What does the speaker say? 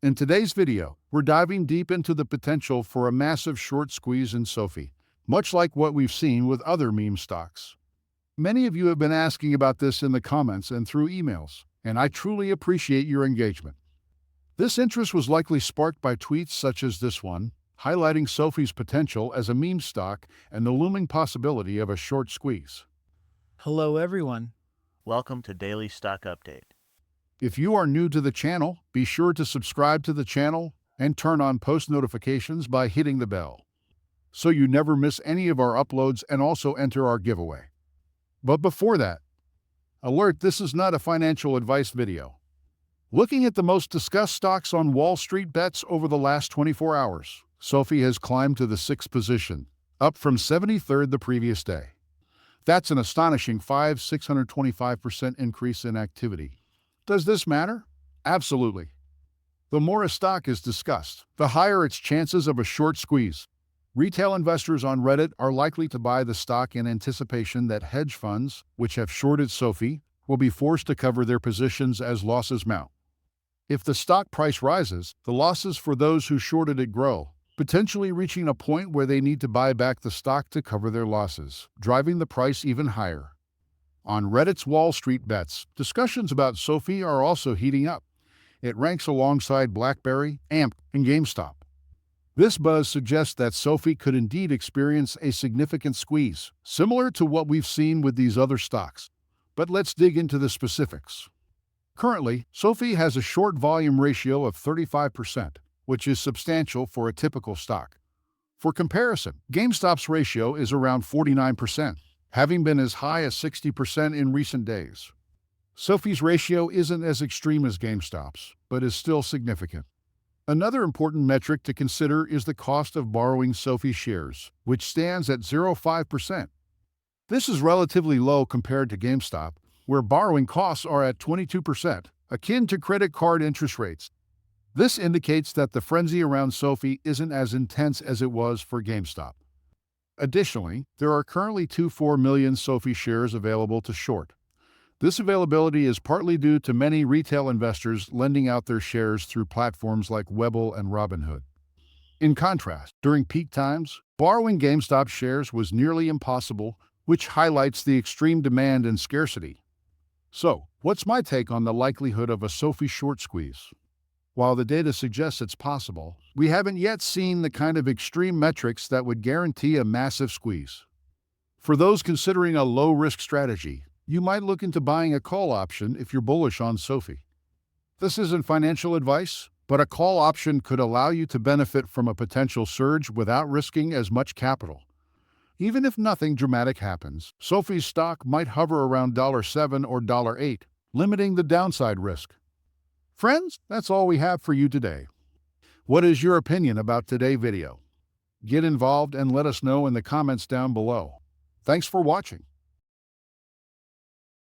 In today's video, we're diving deep into the potential for a massive short squeeze in SoFi, much like what we've seen with other meme stocks. Many of you have been asking about this in the comments and through emails, and I truly appreciate your engagement. This interest was likely sparked by tweets such as this one, highlighting SoFi's potential as a meme stock and the looming possibility of a short squeeze. Hello everyone. Welcome to Daily Stock Update. If you are new to the channel, be sure to subscribe to the channel and turn on post notifications by hitting the bell, so you never miss any of our uploads and also enter our giveaway. But before that, alert, this is not a financial advice video. Looking at the most discussed stocks on Wall Street bets over the last 24 hours, SoFi has climbed to the 6th position, up from 73rd the previous day. That's an astonishing 625% increase in activity. Does this matter? Absolutely. The more a stock is discussed, the higher its chances of a short squeeze. Retail investors on Reddit are likely to buy the stock in anticipation that hedge funds, which have shorted SoFi, will be forced to cover their positions as losses mount. If the stock price rises, the losses for those who shorted it grow, potentially reaching a point where they need to buy back the stock to cover their losses, driving the price even higher. On Reddit's Wall Street Bets, discussions about SoFi are also heating up. It ranks alongside BlackBerry, AMP, and GameStop. This buzz suggests that SoFi could indeed experience a significant squeeze, similar to what we've seen with these other stocks. But let's dig into the specifics. Currently, SoFi has a short volume ratio of 35%, which is substantial for a typical stock. For comparison, GameStop's ratio is around 49%, having been as high as 60% in recent days. SoFi's ratio isn't as extreme as GameStop's, but is still significant. Another important metric to consider is the cost of borrowing SoFi shares, which stands at 0.5%. This is relatively low compared to GameStop, where borrowing costs are at 22%, akin to credit card interest rates. This indicates that the frenzy around SoFi isn't as intense as it was for GameStop. Additionally, there are currently 2.4 million SoFi shares available to short. This availability is partly due to many retail investors lending out their shares through platforms like Webull and Robinhood. In contrast, during peak times, borrowing GameStop shares was nearly impossible, which highlights the extreme demand and scarcity. So, what's my take on the likelihood of a SoFi short squeeze? While the data suggests it's possible, we haven't yet seen the kind of extreme metrics that would guarantee a massive squeeze. For those considering a low-risk strategy, you might look into buying a call option if you're bullish on SoFi. This isn't financial advice, but a call option could allow you to benefit from a potential surge without risking as much capital. Even if nothing dramatic happens, SoFi's stock might hover around $7 or $8, limiting the downside risk. Friends, that's all we have for you today. What is your opinion about today's video? Get involved and let us know in the comments down below. Thanks for watching.